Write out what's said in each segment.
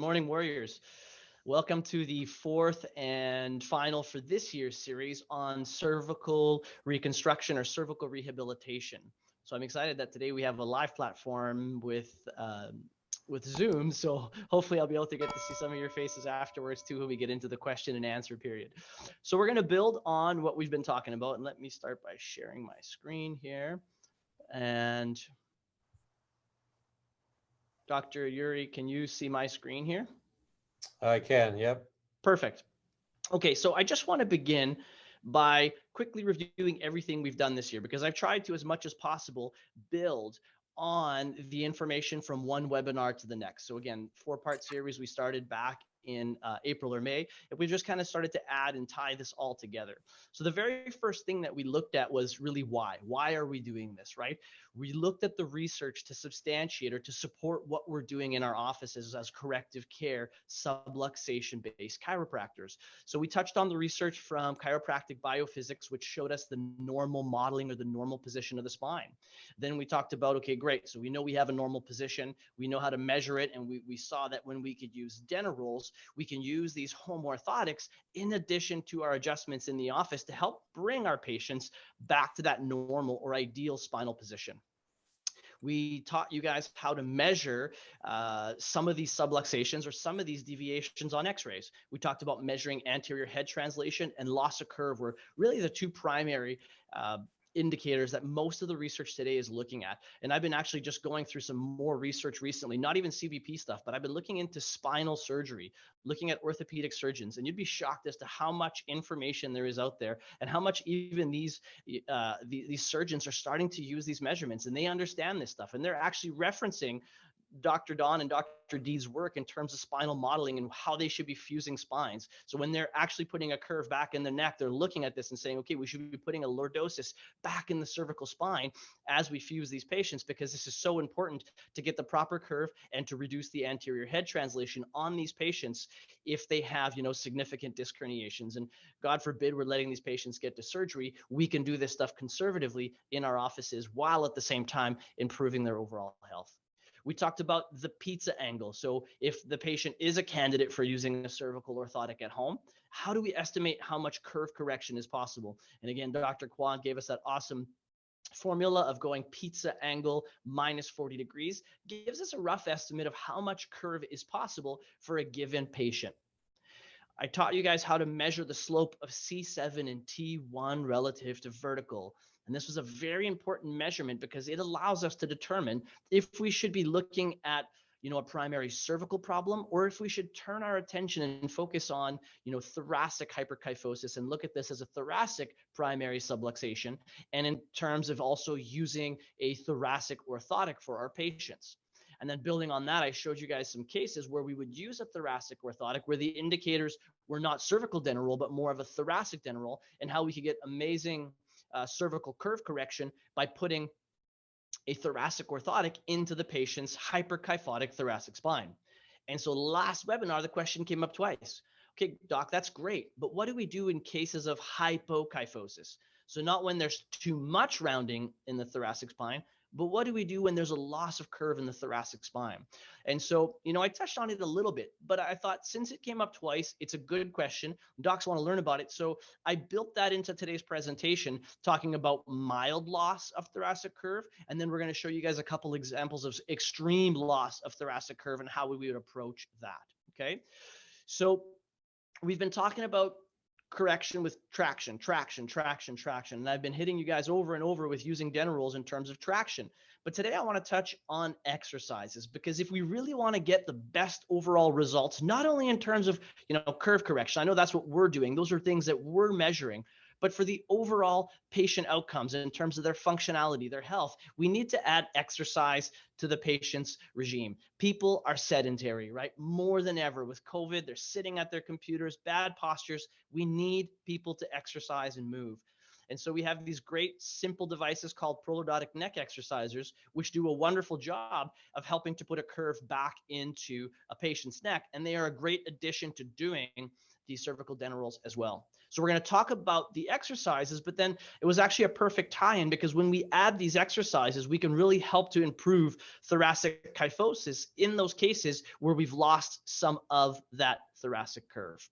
morning, Warriors. Welcome to the fourth and final for this year's series on cervical reconstruction or cervical rehabilitation. So I'm excited that today we have a live platform with Zoom. So hopefully I'll be able to get to see some of your faces afterwards too when we get into the question and answer period. So we're going to build on what we've been talking about. And let me start by sharing my screen here. And Dr. Yuri, can you see my screen here? I can, yep. Perfect. Okay, so I just want to begin by quickly reviewing everything we've done this year, because I've tried to, as much as possible, build on the information from one webinar to the next. So again, 4-part series we started back in April or May, and we just kind of started to add and tie this all together. So the very first thing that we looked at was really why. Why are we doing this, right? We looked at the research to substantiate or to support what we're doing in our offices as corrective care, subluxation-based chiropractors. So we touched on the research from chiropractic biophysics, which showed us the normal modeling or the normal position of the spine. Then we talked about, okay, great. So we know we have a normal position. We know how to measure it. And we saw that when we could use DENA rules, we can use these home orthotics in addition to our adjustments in the office to help bring our patients back to that normal or ideal spinal position. We taught you guys how to measure some of these subluxations or some of these deviations on x-rays. We talked about measuring anterior head translation and loss of curve were really the two primary indicators that most of the research today is looking at. And I've been actually just going through some more research recently, not even CBP stuff, but I've been looking into spinal surgery, looking at orthopedic surgeons, and you'd be shocked as to how much information there is out there and how much even these surgeons are starting to use these measurements, and they understand this stuff, and they're actually referencing Dr. Don and Dr. D's work in terms of spinal modeling and how they should be fusing spines. So when they're actually putting a curve back in the neck, they're looking at this and saying, okay, we should be putting a lordosis back in the cervical spine as we fuse these patients, because this is so important to get the proper curve and to reduce the anterior head translation on these patients if they have, significant disc herniations. And God forbid we're letting these patients get to surgery. We can do this stuff conservatively in our offices while at the same time improving their overall health. We talked about the pizza angle. So if the patient is a candidate for using a cervical orthotic at home, how do we estimate how much curve correction is possible? And again, Dr. Kwan gave us that awesome formula of going pizza angle minus 40 degrees, gives us a rough estimate of how much curve is possible for a given patient. I taught you guys how to measure the slope of C7 and T1 relative to vertical. And this was a very important measurement because it allows us to determine if we should be looking at, a primary cervical problem, or if we should turn our attention and focus on, thoracic hyperkyphosis and look at this as a thoracic primary subluxation. And in terms of also using a thoracic orthotic for our patients. And then building on that, I showed you guys some cases where we would use a thoracic orthotic where the indicators were not cervical DENA rule, but more of a thoracic DENA rule, and how we could get amazing cervical curve correction by putting a thoracic orthotic into the patient's hyperkyphotic thoracic spine. And so last webinar, the question came up twice. Okay, doc, that's great, but what do we do in cases of hypokyphosis? So not when there's too much rounding in the thoracic spine, but what do we do when there's a loss of curve in the thoracic spine? And so, I touched on it a little bit, but I thought since it came up twice, it's a good question. Docs want to learn about it. So I built that into today's presentation, talking about mild loss of thoracic curve. And then we're going to show you guys a couple examples of extreme loss of thoracic curve and how we would approach that. Okay. So we've been talking about correction with traction. And I've been hitting you guys over and over with using DENA rules in terms of traction. But today I want to touch on exercises, because if we really want to get the best overall results, not only in terms of, curve correction, I know that's what we're doing. Those are things that we're measuring. But for the overall patient outcomes in terms of their functionality, their health, we need to add exercise to the patient's regime. People are sedentary, right? More than ever with COVID, they're sitting at their computers, bad postures. We need people to exercise and move. And so we have these great simple devices called Pro-Lordotic neck exercisers, which do a wonderful job of helping to put a curve back into a patient's neck. And they are a great addition to doing these cervical dental rolls as well. So we're going to talk about the exercises, but then it was actually a perfect tie-in because when we add these exercises, we can really help to improve thoracic kyphosis in those cases where we've lost some of that thoracic curve.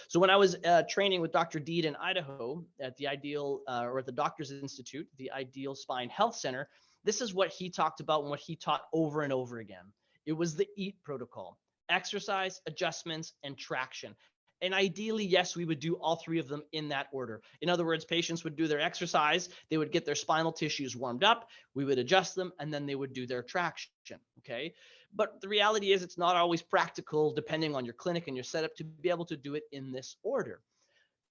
So when I was training with Dr. Deed in Idaho at the or at the Doctors Institute, the Ideal Spine Health Center, this is what he talked about and what he taught over and over again. It was the EAT protocol: exercise, adjustments, and traction. And ideally, yes, we would do all three of them in that order. In other words, patients would do their exercise, they would get their spinal tissues warmed up, we would adjust them, and then they would do their traction, okay? But the reality is it's not always practical, depending on your clinic and your setup, to be able to do it in this order.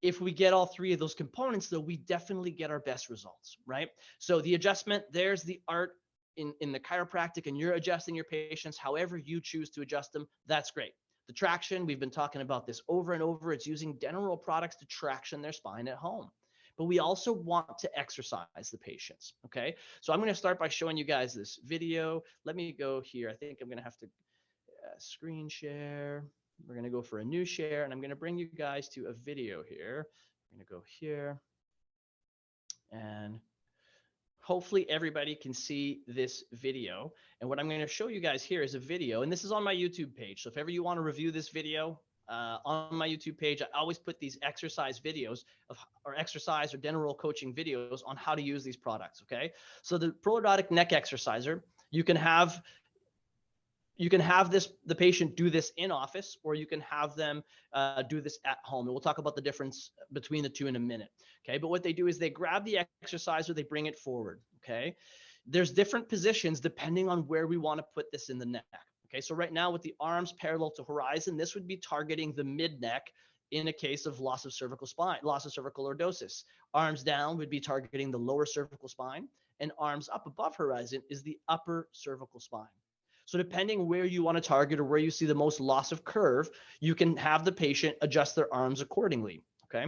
If we get all three of those components, though, we definitely get our best results, right? So the adjustment, there's the art in the chiropractic, and you're adjusting your patients however you choose to adjust them. That's great. The traction, we've been talking about this over and over. It's using dental roll products to traction their spine at home. But we also want to exercise the patients, okay? So I'm going to start by showing you guys this video. Let me go here. I think I'm going to have to screen share. We're going to go for a new share, and I'm going to bring you guys to a video here. I'm going to go here, and hopefully everybody can see this video. And what I'm going to show you guys here is a video, and this is on my YouTube page. So if ever you want to review this video on my YouTube page, I always put these exercise videos or exercise or dental roll coaching videos on how to use these products, okay? So the Pro-Lordotic neck exerciser, you can have the patient do this in office, or you can have them do this at home. And we'll talk about the difference between the two in a minute. Okay. But what they do is they grab the exerciser, they bring it forward. Okay. There's different positions depending on where we want to put this in the neck. Okay. So right now with the arms parallel to horizon, this would be targeting the mid neck in a case of loss of cervical lordosis. Arms down would be targeting the lower cervical spine, and arms up above horizon is the upper cervical spine. So depending where you want to target or where you see the most loss of curve, you can have the patient adjust their arms accordingly, okay?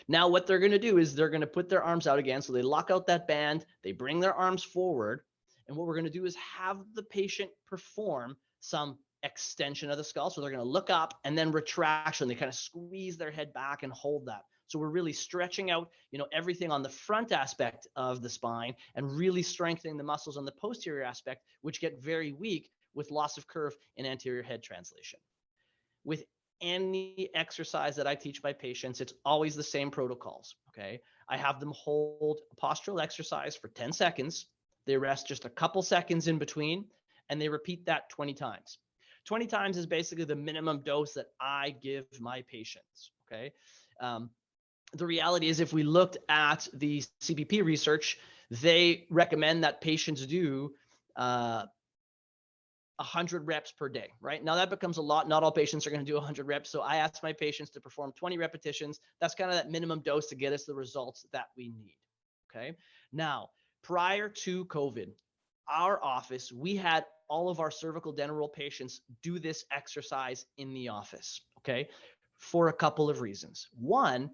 Now what they're going to do is they're going to put their arms out again. So they lock out that band, they bring their arms forward. And what we're going to do is have the patient perform some extension of the skull. So they're going to look up and then retraction. They kind of squeeze their head back and hold that. So we're really stretching out, everything on the front aspect of the spine and really strengthening the muscles on the posterior aspect, which get very weak with loss of curve in anterior head translation. With any exercise that I teach my patients, it's always the same protocols, okay? I have them hold a postural exercise for 10 seconds. They rest just a couple seconds in between, and they repeat that 20 times. 20 times is basically the minimum dose that I give my patients, okay? The reality is if we looked at the CPP research, they recommend that patients do 100 reps per day, right? Now that becomes a lot. Not all patients are going to do 100 reps. So I ask my patients to perform 20 repetitions. That's kind of that minimum dose to get us the results that we need, okay? Now, prior to COVID, our office, we had all of our cervical dental roll patients do this exercise in the office, okay? For a couple of reasons. One,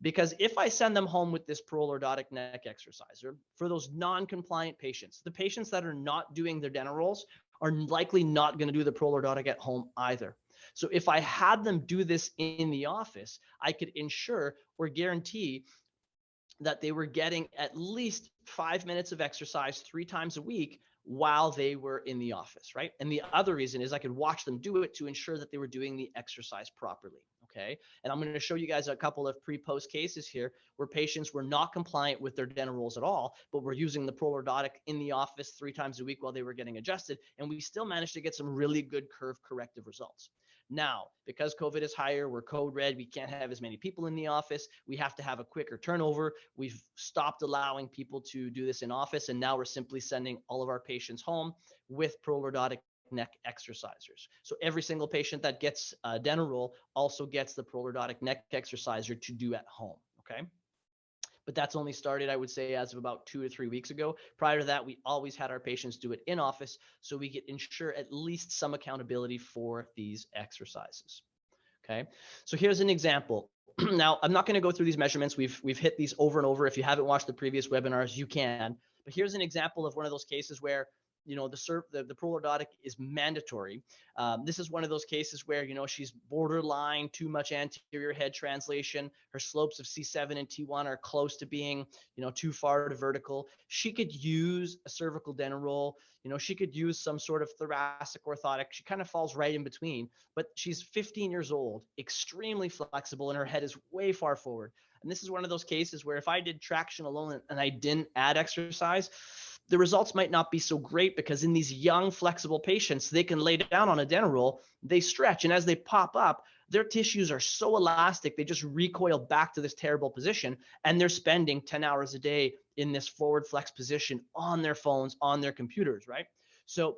because if I send them home with this Pro-Lordotic neck exerciser, for those non-compliant patients, the patients that are not doing their dental rolls are likely not going to do the Pro-Lordotic at home either. So if I had them do this in the office, I could ensure or guarantee that they were getting at least 5 minutes of exercise 3 times a week while they were in the office, right? And the other reason is I could watch them do it to ensure that they were doing the exercise properly, okay? And I'm going to show you guys a couple of pre-post cases here where patients were not compliant with their dental rolls at all, but were using the Pro-Lordotic in the office 3 times a week while they were getting adjusted, and we still managed to get some really good curve corrective results. Now, because COVID is higher, we're code red, we can't have as many people in the office, we have to have a quicker turnover. We've stopped allowing people to do this in office, and now we're simply sending all of our patients home with Pro-Lordotic neck exercisers. So every single patient that gets a dental roll also gets the Pro-Lordotic neck exerciser to do at home, okay? But that's only started, I would say, as of about 2 to 3 weeks ago. Prior to that, we always had our patients do it in office so we could ensure at least some accountability for these exercises. Okay, so here's an example. Now, I'm not going to go through these measurements. We've hit these over and over. If you haven't watched the previous webinars, you can. But here's an example of one of those cases where the Pro-Lordotic is mandatory. This is one of those cases where, she's borderline too much anterior head translation. Her slopes of C7 and T1 are close to being, too far to vertical. She could use a cervical dental roll. She could use some sort of thoracic orthotic. She kind of falls right in between, but she's 15 years old, extremely flexible, and her head is way far forward. And this is one of those cases where if I did traction alone and I didn't add exercise, the results might not be so great, because in these young flexible patients, they can lay down on a dental roll, they stretch, and as they pop up, their tissues are so elastic, they just recoil back to this terrible position, and they're spending 10 hours a day in this forward flex position on their phones, on their computers, right? So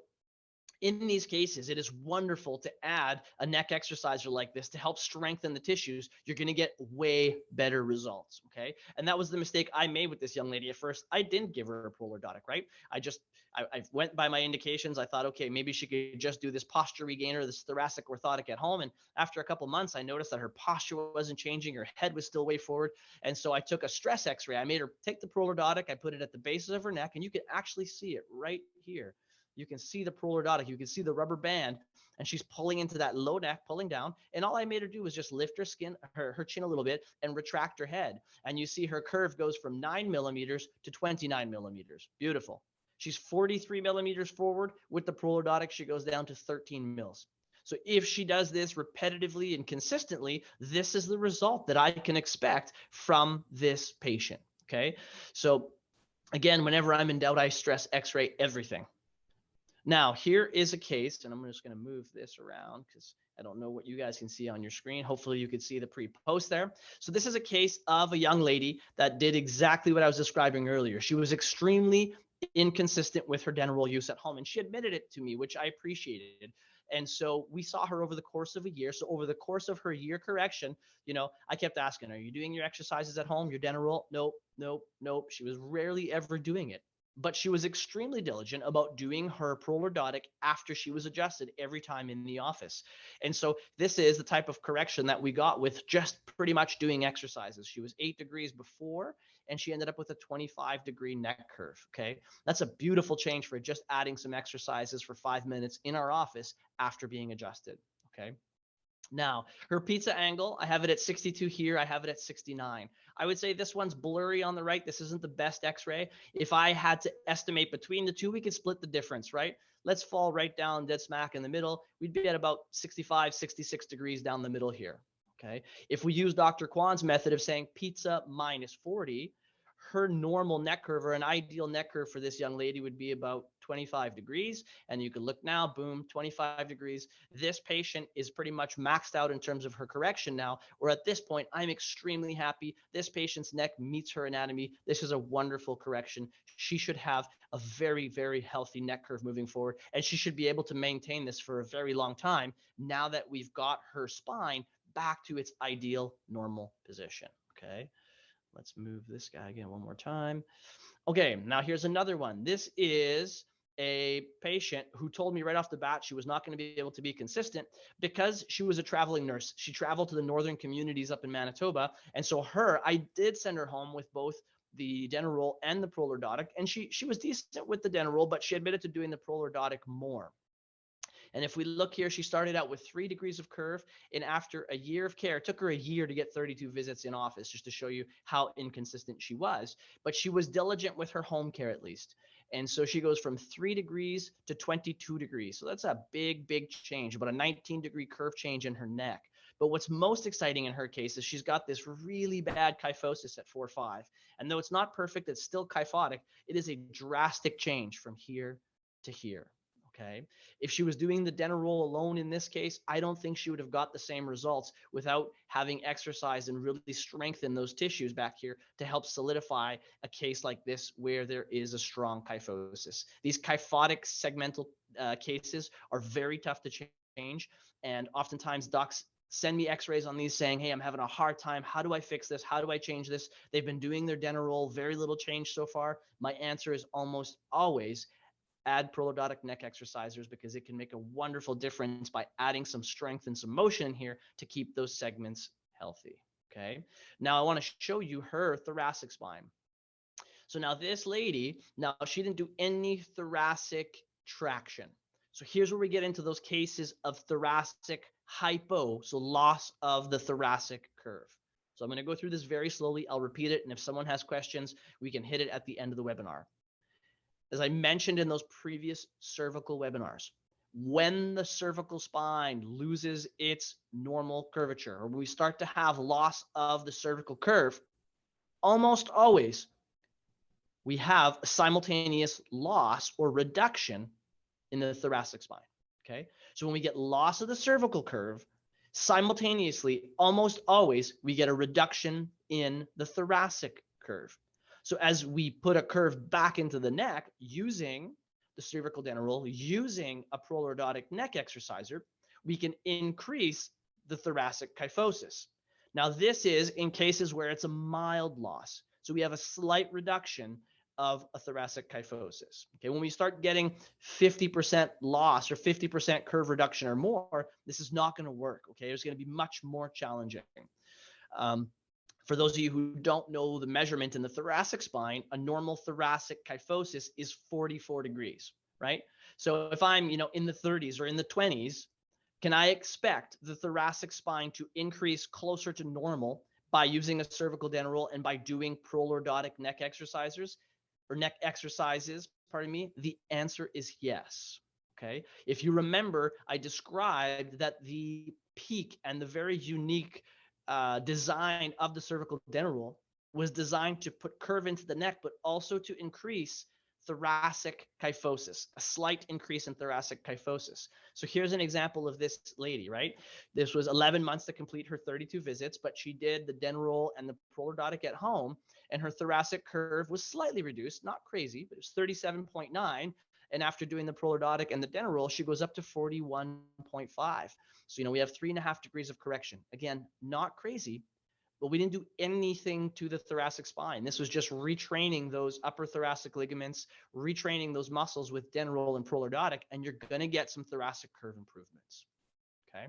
in these cases, it is wonderful to add a neck exerciser like this to help strengthen the tissues. You're going to get way better results. Okay. And that was the mistake I made with this young lady at first. I didn't give her a Pro-Lordotic, right? I went by my indications. I thought, okay, maybe she could just do this posture regainer, this thoracic orthotic at home. And after a couple months, I noticed that her posture wasn't changing. Her head was still way forward. And so I took a stress x-ray. I made her take the Pro-Lordotic. I put it at the bases of her neck, and you can actually see it right here. You can see the Pro-Lordotic, you can see the rubber band, and she's pulling into that low neck, pulling down. And all I made her do was just lift her chin a little bit and retract her head. And you see her curve goes from 9 millimeters to 29 millimeters. Beautiful. She's 43 millimeters forward. With the Pro-Lordotic, she goes down to 13 mils. So if she does this repetitively and consistently, this is the result that I can expect from this patient. Okay. So again, whenever I'm in doubt, I stress x-ray everything. Now, here is a case, and I'm just going to move this around because I don't know what you guys can see on your screen. Hopefully you could see the pre-post there. So this is a case of a young lady that did exactly what I was describing earlier. She was extremely inconsistent with her dental roll use at home, and she admitted it to me, which I appreciated. And so we saw her over the course of a year. So over the course of her year correction, I kept asking, are you doing your exercises at home, your dental roll? Nope, nope, nope. She was rarely ever doing it. But she was extremely diligent about doing her Pro-Lordotic after she was adjusted every time in the office. And so this is the type of correction that we got with just pretty much doing exercises. She was 8 degrees before, and she ended up with a 25-degree neck curve. Okay. That's a beautiful change for just adding some exercises for 5 minutes in our office after being adjusted. Okay. Now, her pizza angle, I have it at 62 here. I have it at 69. I would say this one's blurry on the right. This isn't the best x-ray. If I had to estimate between the two, we could split the difference, right? Let's fall right down dead smack in the middle. We'd be at about 65, 66 degrees down the middle here, okay? If we use Dr. Kwan's method of saying pizza minus 40, her normal neck curve, or an ideal neck curve for this young lady, would be about 25 degrees. And you can look now, boom, 25 degrees. This patient is pretty much maxed out in terms of her correction now, or at this point, I'm extremely happy. This patient's neck meets her anatomy. This is a wonderful correction. She should have a very, very healthy neck curve moving forward, and she should be able to maintain this for a very long time now that we've got her spine back to its ideal normal position, okay? Let's move this guy again one more time. Okay, now here's another one. This is a patient who told me right off the bat she was not going to be able to be consistent because she was a traveling nurse. She traveled to the northern communities up in Manitoba. And so I did send her home with both the dental roll and the Pro-Lordotic. And she was decent with the dental roll, but she admitted to doing the Pro-Lordotic more. And if we look here, she started out with 3 degrees of curve, and after a year of care, it took her a year to get 32 visits in office, just to show you how inconsistent she was. But she was diligent with her home care at least. And so she goes from 3 degrees to 22 degrees. So that's a big, big change, about a 19-degree curve change in her neck. But what's most exciting in her case is she's got this really bad kyphosis at 4.5. And though it's not perfect, it's still kyphotic. It is a drastic change from here to here. Okay. If she was doing the dental roll alone in this case, I don't think she would have got the same results without having exercise and really strengthen those tissues back here to help solidify a case like this where there is a strong kyphosis. These kyphotic segmental cases are very tough to change. And oftentimes docs send me x-rays on these saying, hey, I'm having a hard time. How do I fix this? How do I change this? They've been doing their dental roll, very little change so far. My answer is almost always add Pro-Lordotic neck exercisers, because it can make a wonderful difference by adding some strength and some motion in here to keep those segments healthy. Okay. Now I want to show you her thoracic spine. So now this lady, she didn't do any thoracic traction. So here's where we get into those cases of thoracic hypo, so loss of the thoracic curve. So I'm going to go through this very slowly. I'll repeat it. And if someone has questions, we can hit it at the end of the webinar. As I mentioned in those previous cervical webinars, when the cervical spine loses its normal curvature, or we start to have loss of the cervical curve, almost always we have a simultaneous loss or reduction in the thoracic spine. Okay. So when we get loss of the cervical curve, simultaneously, almost always, we get a reduction in the thoracic curve. So as we put a curve back into the neck using the cervical dental roll, using a Pro-Lordotic neck exerciser, we can increase the thoracic kyphosis. Now, this is in cases where it's a mild loss. So we have a slight reduction of a thoracic kyphosis. Okay, when we start getting 50% loss or 50% curve reduction or more, this is not going to work. Okay, it's going to be much more challenging. For those of you who don't know the measurement in the thoracic spine, a normal thoracic kyphosis is 44 degrees, right? So if I'm, in the 30s or in the 20s, can I expect the thoracic spine to increase closer to normal by using a cervical dental roll and by doing Pro-Lordotic neck exercises? The answer is yes. Okay. If you remember, I described that the peak and the very unique design of the cervical dental roll was designed to put curve into the neck, but also to increase thoracic kyphosis, a slight increase in thoracic kyphosis. So here's an example of this lady, right? This was 11 months to complete her 32 visits, but she did the dental roll and the Pro-Lordotic at home, and her thoracic curve was slightly reduced, not crazy, but it was 37.9. And after doing the Pro-Lordotic and the dental roll, she goes up to 41.5. So, we have 3.5 degrees of correction. Again, not crazy, but we didn't do anything to the thoracic spine. This was just retraining those upper thoracic ligaments, retraining those muscles with dental roll and Pro-Lordotic, and you're going to get some thoracic curve improvements. Okay.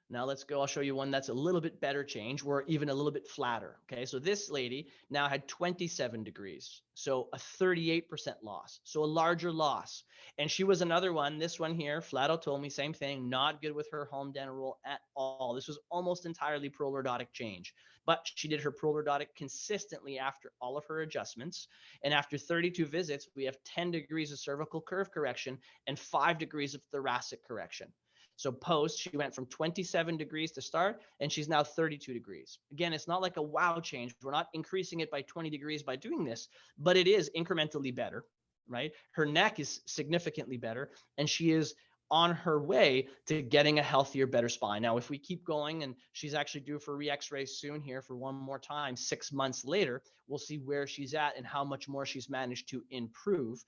Now let's go. I'll show you one that's a little bit better change, or even a little bit flatter. Okay. So this lady now had 27 degrees. So a 38% loss. So a larger loss. And she was another one. This one here, Flato told me, same thing, not good with her home dental roll at all. This was almost entirely Pro-Lordotic change, but she did her Pro-Lordotic consistently after all of her adjustments. And after 32 visits, we have 10 degrees of cervical curve correction and 5 degrees of thoracic correction. So post, she went from 27 degrees to start, and she's now 32 degrees. Again, it's not like a wow change. We're not increasing it by 20 degrees by doing this, but it is incrementally better, right? Her neck is significantly better, and she is on her way to getting a healthier, better spine. Now, if we keep going, and she's actually due for re-x-ray soon here for one more time, 6 months later, we'll see where she's at and how much more she's managed to improve.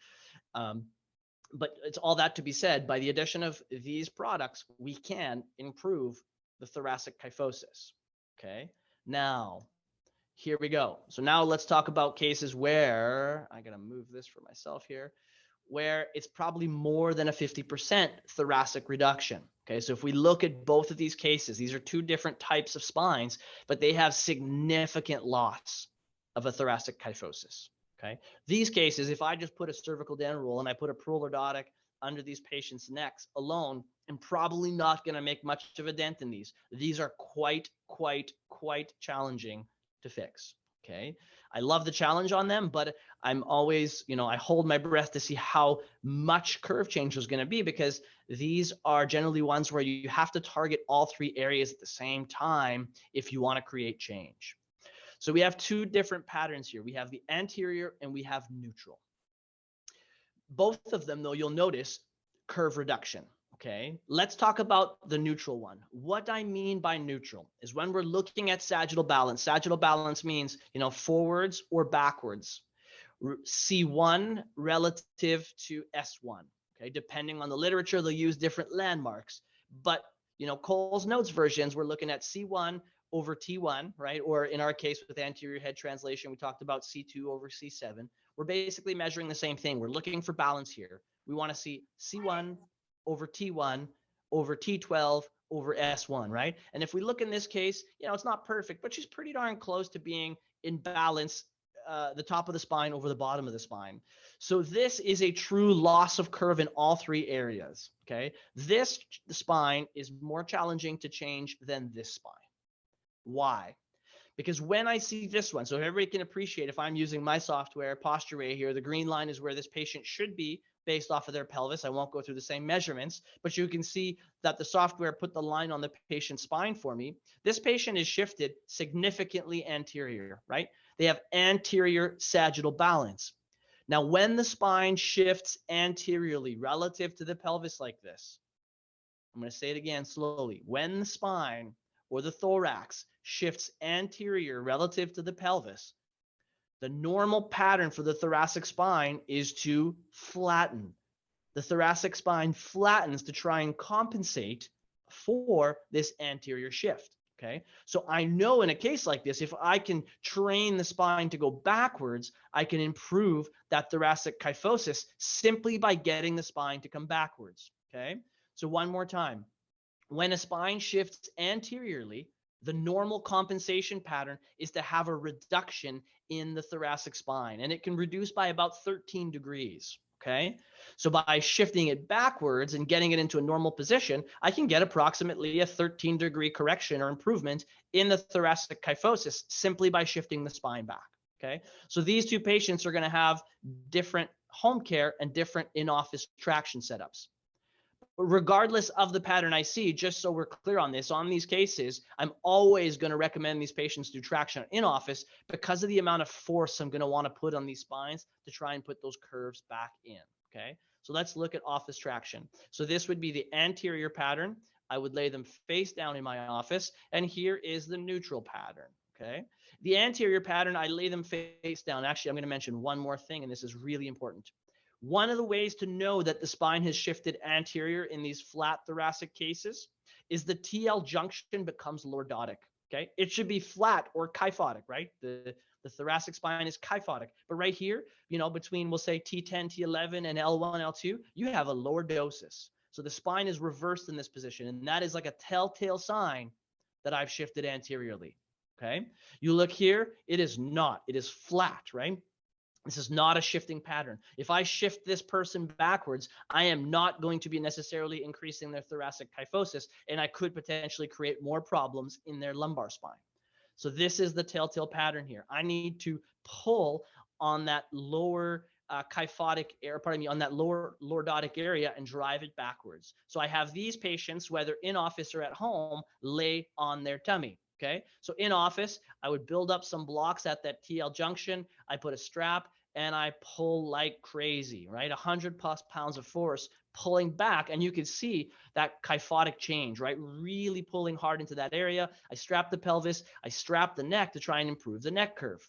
But it's all that to be said, by the addition of these products, we can improve the thoracic kyphosis. Okay. Now, here we go. So now let's talk about cases where I got to move this for myself here, where it's probably more than a 50% thoracic reduction. Okay. So if we look at both of these cases, these are two different types of spines, but they have significant loss of a thoracic kyphosis. Okay. These cases, if I just put a cervical dental roll and I put a Pro-Lordotic under these patients' necks alone, I'm probably not going to make much of a dent in these. These are quite challenging to fix. Okay. I love the challenge on them, but I'm always, I hold my breath to see how much curve change was going to be, because these are generally ones where you have to target all three areas at the same time if you want to create change. So we have two different patterns here. We have the anterior and we have neutral. Both of them, though, you'll notice curve reduction. Okay, let's talk about the neutral one. What I mean by neutral is when we're looking at sagittal balance. Sagittal balance means, forwards or backwards. C1 relative to S1. Okay, depending on the literature, they'll use different landmarks. But, Cole's Notes versions, we're looking at C1 over T1, right? Or in our case with anterior head translation, we talked about C2 over C7. We're basically measuring the same thing. We're looking for balance here. We want to see C1 over T1 over T12 over S1, right? And if we look in this case, it's not perfect, but she's pretty darn close to being in balance the top of the spine over the bottom of the spine. So this is a true loss of curve in all three areas. Okay. This spine is more challenging to change than this spine. Why? Because when I see this one, so everybody can appreciate if I'm using my software, Posture A here, the green line is where this patient should be based off of their pelvis. I won't go through the same measurements, but you can see that the software put the line on the patient's spine for me. This patient is shifted significantly anterior, right? They have anterior sagittal balance. Now, when the spine shifts anteriorly relative to the pelvis like this, I'm going to say it again slowly. When the spine or the thorax shifts anterior relative to the pelvis, the normal pattern for the thoracic spine is to flatten. The thoracic spine flattens to try and compensate for this anterior shift. Okay. So I know in a case like this, if I can train the spine to go backwards, I can improve that thoracic kyphosis simply by getting the spine to come backwards. Okay. So one more time. When a spine shifts anteriorly, the normal compensation pattern is to have a reduction in the thoracic spine, and it can reduce by about 13 degrees. Okay. So by shifting it backwards and getting it into a normal position, I can get approximately a 13-degree correction or improvement in the thoracic kyphosis simply by shifting the spine back. Okay. So these two patients are going to have different home care and different in-office traction setups. Regardless of the pattern I see, just so we're clear on this, on these cases, I'm always going to recommend these patients do traction in office because of the amount of force I'm going to want to put on these spines to try and put those curves back in. Okay. So let's look at office traction. So this would be the anterior pattern. I would lay them face down in my office. And here is the neutral pattern. Okay. The anterior pattern, I lay them face down. Actually, I'm going to mention one more thing, and this is really important. One of the ways to know that the spine has shifted anterior in these flat thoracic cases is the TL junction becomes lordotic. Okay. It should be flat or kyphotic, right? The thoracic spine is kyphotic. But right here, between, we'll say T10, T11, and L1, L2, you have a lordosis. So the spine is reversed in this position. And that is like a telltale sign that I've shifted anteriorly. Okay. You look here, it is not. It is flat, right? This is not a shifting pattern. If I shift this person backwards, I am not going to be necessarily increasing their thoracic kyphosis, and I could potentially create more problems in their lumbar spine. So this is the telltale pattern here. I need to pull on that lower kyphotic area, on that lower lordotic area and drive it backwards. So I have these patients, whether in office or at home, lay on their tummy. Okay. So in office, I would build up some blocks at that TL junction. I put a strap and I pull like crazy, right? 100 plus pounds of force pulling back. And you can see that kyphotic change, right? Really pulling hard into that area. I strap the pelvis, I strap the neck to try and improve the neck curve.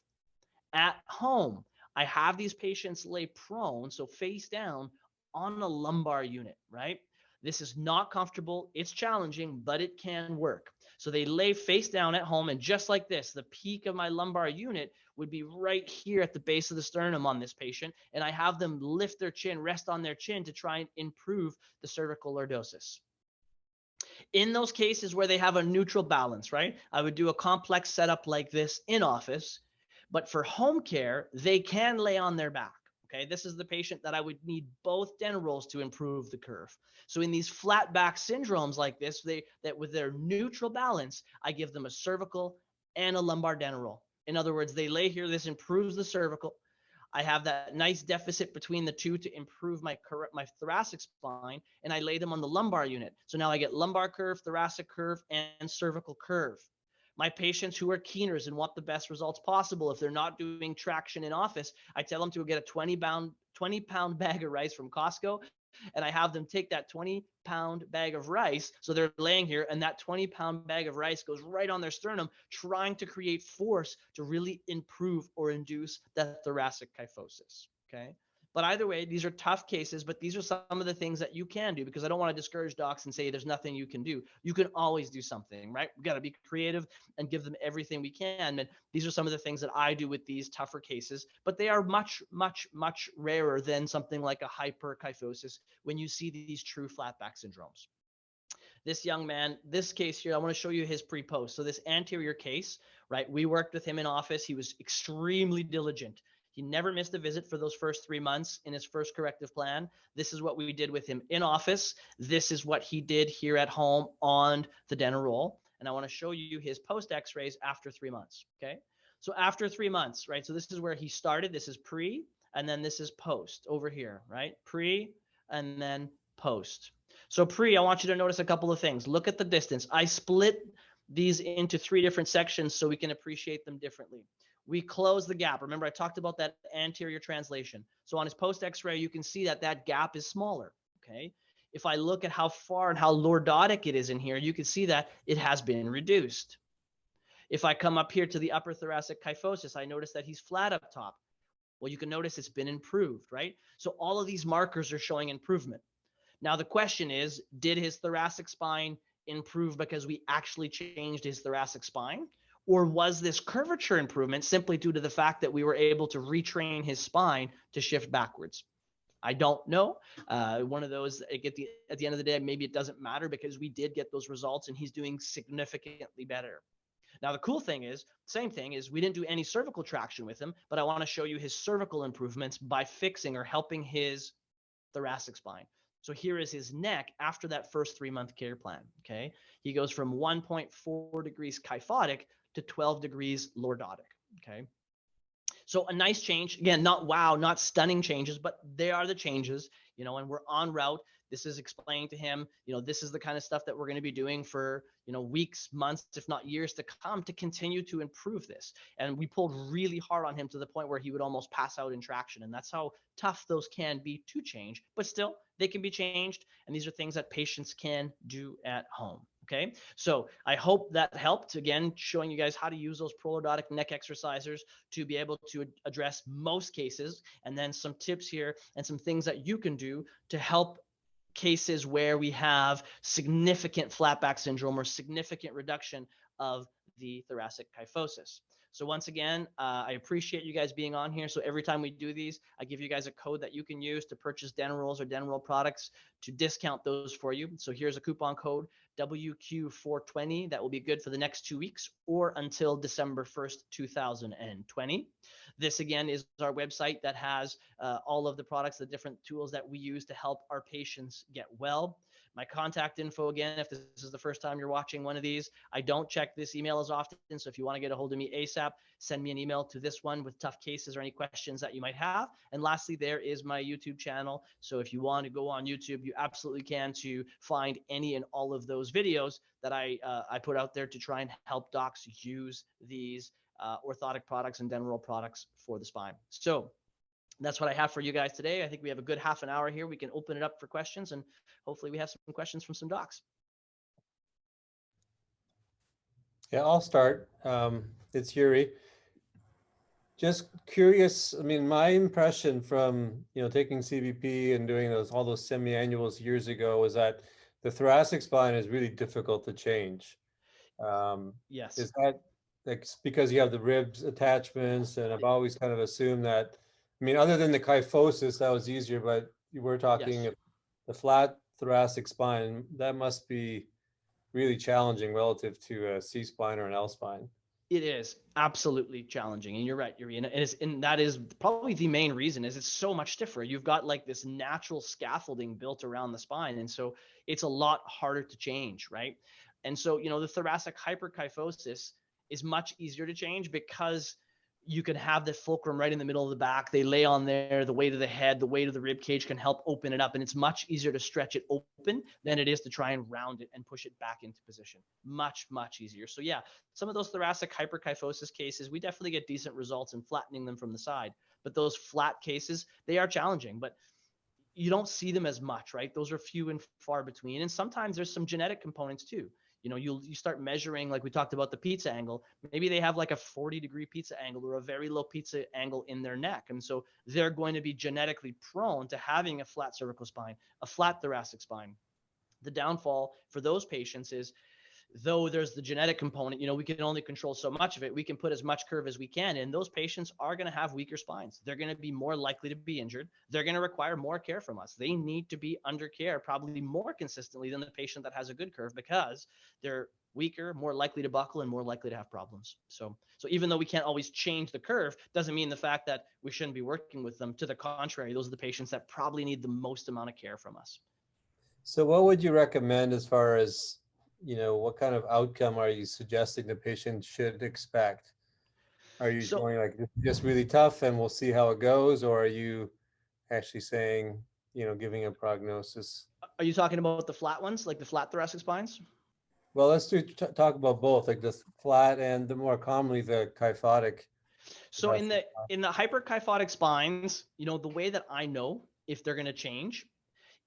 At home, I have these patients lay prone, so face down on a lumbar unit, right? This is not comfortable. It's challenging, but it can work. So they lay face down at home, and just like this, the peak of my lumbar unit would be right here at the base of the sternum on this patient, and I have them lift their chin, rest on their chin to try and improve the cervical lordosis. In those cases where they have a neutral balance, right, I would do a complex setup like this in office, but for home care, they can lay on their back. Okay, this is the patient that I would need both dental rolls to improve the curve. So in these flat back syndromes like this, that with their neutral balance, I give them a cervical and a lumbar dental roll. In other words, they lay here, this improves the cervical. I have that nice deficit between the two to improve my thoracic spine, and I lay them on the lumbar unit. So now I get lumbar curve, thoracic curve, and cervical curve. My patients who are keeners and want the best results possible, if they're not doing traction in office, I tell them to get a 20-pound bag of rice from Costco, and I have them take that 20-pound bag of rice. So they're laying here, and that 20-pound bag of rice goes right on their sternum, trying to create force to really improve or induce that thoracic kyphosis. Okay. But either way, these are tough cases, but these are some of the things that you can do, because I don't want to discourage docs and say there's nothing you can do. You can always do something, right? We've got to be creative and give them everything we can. And these are some of the things that I do with these tougher cases, but they are much, much, much rarer than something like a hyperkyphosis when you see these true flat back syndromes. This young man, this case here, I want to show you his pre-post. So this anterior case, right? We worked with him in office. He was extremely diligent. He never missed a visit for those first 3 months in his first corrective plan. This is what we did with him in office. This is what he did here at home on the dental roll. And I want to show you his post x-rays after 3 months. Okay. So after 3 months, right? So this is where he started. This is pre, and then this is post over here, right? Pre and then post. So pre, I want you to notice a couple of things. Look at the distance. I split these into 3 different sections so we can appreciate them differently. We close the gap. Remember, I talked about that anterior translation. So on his post x-ray, you can see that that gap is smaller, okay? If I look at how far and how lordotic it is in here, you can see that it has been reduced. If I come up here to the upper thoracic kyphosis, I notice that he's flat up top. Well, you can notice it's been improved, right? So all of these markers are showing improvement. Now, the question is, did his thoracic spine improve because we actually changed his thoracic spine? Or was this curvature improvement simply due to the fact that we were able to retrain his spine to shift backwards? I don't know. One of those, at the end of the day, maybe it doesn't matter because we did get those results and he's doing significantly better. Now, the cool thing is, same thing is we didn't do any cervical traction with him, but I want to show you his cervical improvements by fixing or helping his thoracic spine. So here is his neck after that first 3-month care plan, okay? He goes from 1.4 degrees kyphotic to 12 degrees lordotic, okay? So a nice change. Again, not wow, not stunning changes, but they are the changes, you know, and we're en route. This is explaining to him, you know, this is the kind of stuff that we're going to be doing for, you know, weeks, months, if not years to come to continue to improve this. And we pulled really hard on him to the point where he would almost pass out in traction. And that's how tough those can be to change, but still they can be changed. And these are things that patients can do at home. Okay, so I hope that helped. Again, showing you guys how to use those pro-lordotic neck exercisers to be able to address most cases, and then some tips here and some things that you can do to help cases where we have significant flat back syndrome or significant reduction of the thoracic kyphosis. So once again, I appreciate you guys being on here. So every time we do these, I give you guys a code that you can use to purchase dental rolls or dental roll products to discount those for you. So here's a coupon code, WQ420. That will be good for the next 2 weeks or until December 1st, 2020. This again is our website that has all of the products, the different tools that we use to help our patients get well. My contact info, again, if this is the first time you're watching one of these, I don't check this email as often. So if you want to get a hold of me ASAP, send me an email to this one with tough cases or any questions that you might have. And lastly, there is my YouTube channel. So if you want to go on YouTube, you absolutely can to find any and all of those videos that I put out there to try and help docs use these orthotic products and dental roll products for the spine. So that's what I have for you guys today. I think we have a good half an hour here. We can open it up for questions, and hopefully we have some questions from some docs. Yeah, I'll start. It's Yuri. Just curious. I mean, my impression from, taking CBP and doing all those semi-annuals years ago was that the thoracic spine is really difficult to change. Yes. Is that because you have the ribs attachments? And I've always kind of assumed that, I mean, other than the kyphosis, that was easier, but you were talking Yes. the flat thoracic spine, that must be really challenging relative to a C-spine or an L-spine. It is absolutely challenging, and you're right, Yuri. And that is probably the main reason is it's so much stiffer. You've got like this natural scaffolding built around the spine, and so it's a lot harder to change, right? And so, the thoracic hyperkyphosis is much easier to change because you can have the fulcrum right in the middle of the back. They lay on there, the weight of the head, the weight of the rib cage can help open it up. And it's much easier to stretch it open than it is to try and round it and push it back into position. Much, much easier. So yeah, some of those thoracic hyperkyphosis cases, we definitely get decent results in flattening them from the side. But those flat cases, they are challenging, but you don't see them as much, right? Those are few and far between. And sometimes there's some genetic components too. You start measuring, like we talked about the pizza angle. Maybe they have like a 40-degree pizza angle or a very low pizza angle in their neck. And so they're going to be genetically prone to having a flat cervical spine, a flat thoracic spine. The downfall for those patients is though there's the genetic component, we can only control so much of it. We can put as much curve as we can, and those patients are going to have weaker spines. They're going to be more likely to be injured. They're going to require more care from us. They need to be under care probably more consistently than the patient that has a good curve, because they're weaker, more likely to buckle, and more likely to have problems. So even though we can't always change the curve, doesn't mean the fact that we shouldn't be working with them. To the contrary, those are the patients that probably need the most amount of care from us. So what would you recommend as far as, what kind of outcome are you suggesting the patient should expect? Are you going like, this is just really tough and we'll see how it goes? Or are you actually saying, giving a prognosis? Are you talking about the flat ones, like the flat thoracic spines? Well, let's talk about both, like the flat and the more commonly the kyphotic. So in the hyperkyphotic spines, the way that I know if they're going to change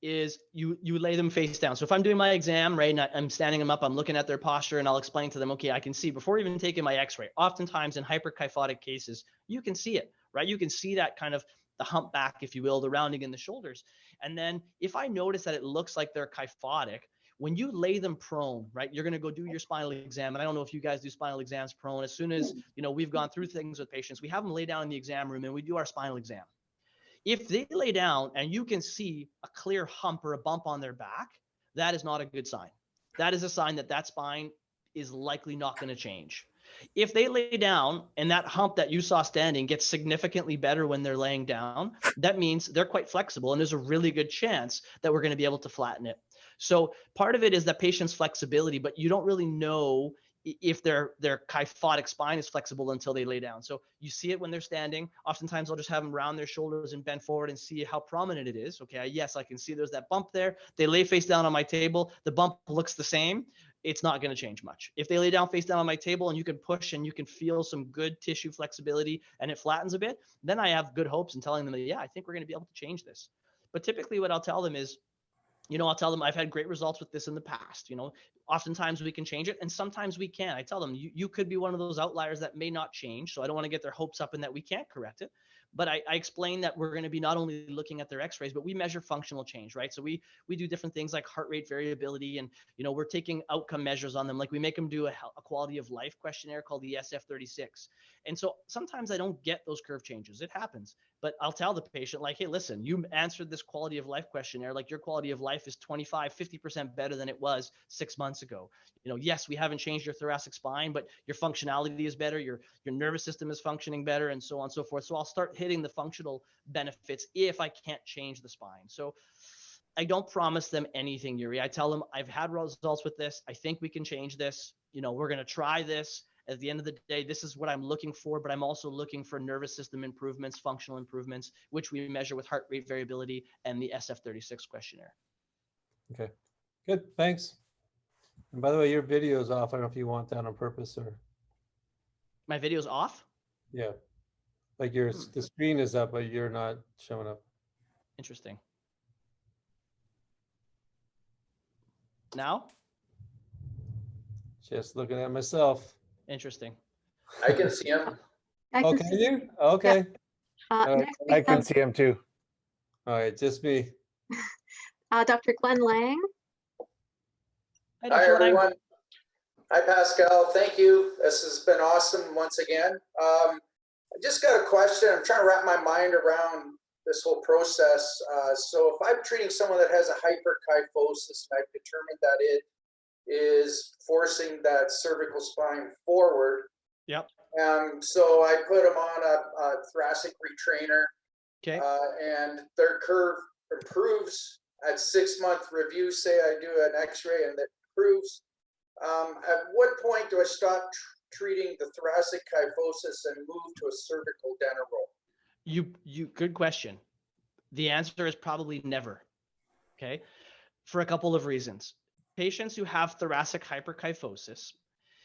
is you lay them face down. So if I'm doing my exam, right, and I'm standing them up, I'm looking at their posture, and I'll explain to them, okay, I can see before even taking my x-ray. Oftentimes in hyperkyphotic cases, you can see it, right? You can see that kind of the hump back, if you will, the rounding in the shoulders. And then if I notice that it looks like they're kyphotic, when you lay them prone, right, you're going to go do your spinal exam. And I don't know if you guys do spinal exams prone. As soon as, we've gone through things with patients, we have them lay down in the exam room and we do our spinal exam. If they lay down and you can see a clear hump or a bump on their back, that is not a good sign. That is a sign that that spine is likely not going to change. If they lay down and that hump that you saw standing gets significantly better when they're laying down, that means they're quite flexible, and there's a really good chance that we're going to be able to flatten it. So part of it is that patient's flexibility, but you don't really know if their kyphotic spine is flexible until they lay down. So you see it when they're standing. Oftentimes I'll just have them round their shoulders and bend forward and see how prominent it is. Okay, yes, I can see there's that bump there. They lay face down on my table. The bump looks the same. It's not going to change much. If they lay down face down on my table and you can push and you can feel some good tissue flexibility and it flattens a bit, then I have good hopes in telling them that, yeah, I think we're going to be able to change this. But typically what I'll tell them is, I'll tell them I've had great results with this in the past. Oftentimes we can change it and sometimes we can't. I tell them you could be one of those outliers that may not change. So I don't want to get their hopes up and that we can't correct it. But I explain that we're going to be not only looking at their x-rays, but we measure functional change, right? So we do different things like heart rate variability, and, we're taking outcome measures on them. Like we make them do a quality of life questionnaire called the SF-36. And so sometimes I don't get those curve changes. It happens. But I'll tell the patient, like, hey, listen, you answered this quality of life questionnaire. Like your quality of life is 25, 50% better than it was 6 months ago. Yes, we haven't changed your thoracic spine, but your functionality is better. Your nervous system is functioning better, and so on and so forth. So I'll start hitting the functional benefits if I can't change the spine. So I don't promise them anything, Yuri. I tell them I've had results with this. I think we can change this. We're going to try this. At the end of the day, this is what I'm looking for, but I'm also looking for nervous system improvements, functional improvements, which we measure with heart rate variability and the SF-36 questionnaire. Okay, good, thanks. And by the way, your video is off. I don't know if you want that on purpose or. My video's off? Yeah, like the screen is up, but you're not showing up. Interesting. Now? Just looking at myself. Interesting. I can see him. Oh, can you? Okay. Yeah. I can see him too. All right, just me. Dr. Glenn Lang. Hi, everyone. Hi, Pascal. Thank you. This has been awesome once again. I just got a question. I'm trying to wrap my mind around this whole process. So if I'm treating someone that has a hyperkyphosis and I've determined that it is forcing that cervical spine forward. Yep. So I put them on a thoracic retrainer. Okay. And their curve improves at 6-month review. Say I do an x-ray and it improves. At what point do I stop treating the thoracic kyphosis and move to a cervical dental roll? Good question. The answer is probably never. Okay. For a couple of reasons. Patients who have thoracic hyperkyphosis.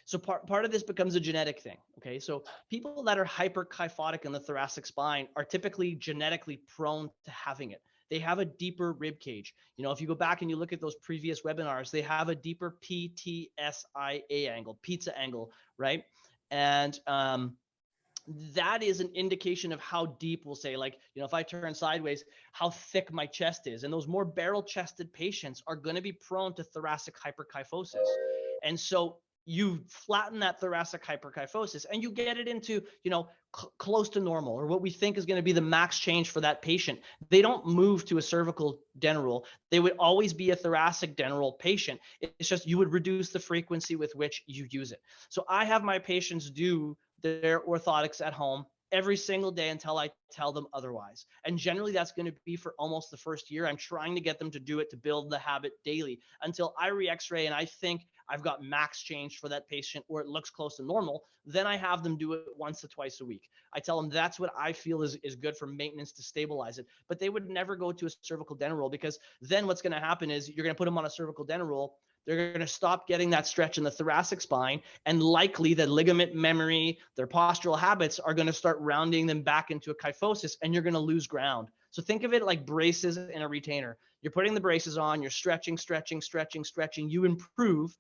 So part of this becomes a genetic thing. Okay. So people that are hyperkyphotic in the thoracic spine are typically genetically prone to having it. They have a deeper rib cage. If you go back and you look at those previous webinars, they have a deeper PTSIA angle, pizza angle, right? And that is an indication of how deep, we'll say, like, if I turn sideways, how thick my chest is. And those more barrel chested patients are going to be prone to thoracic hyperkyphosis. And so you flatten that thoracic hyperkyphosis and you get it into, close to normal, or what we think is going to be the max change for that patient. They don't move to a cervical den roll. They would always be a thoracic den roll patient. It's just you would reduce the frequency with which you use it. So I have my patients do their orthotics at home every single day until I tell them otherwise. And generally that's going to be for almost the first year. I'm trying to get them to do it, to build the habit daily until I re-x-ray and I think I've got max change for that patient, or it looks close to normal. Then I have them do it once to twice a week. I tell them that's what I feel is good for maintenance to stabilize it. But they would never go to a cervical dental roll, because then what's going to happen is you're going to put them on a cervical dental roll. They're going to stop getting that stretch in the thoracic spine, and likely the ligament memory, their postural habits are going to start rounding them back into a kyphosis, and you're going to lose ground. So think of it like braces in a retainer. You're putting the braces on, you're stretching, you improve,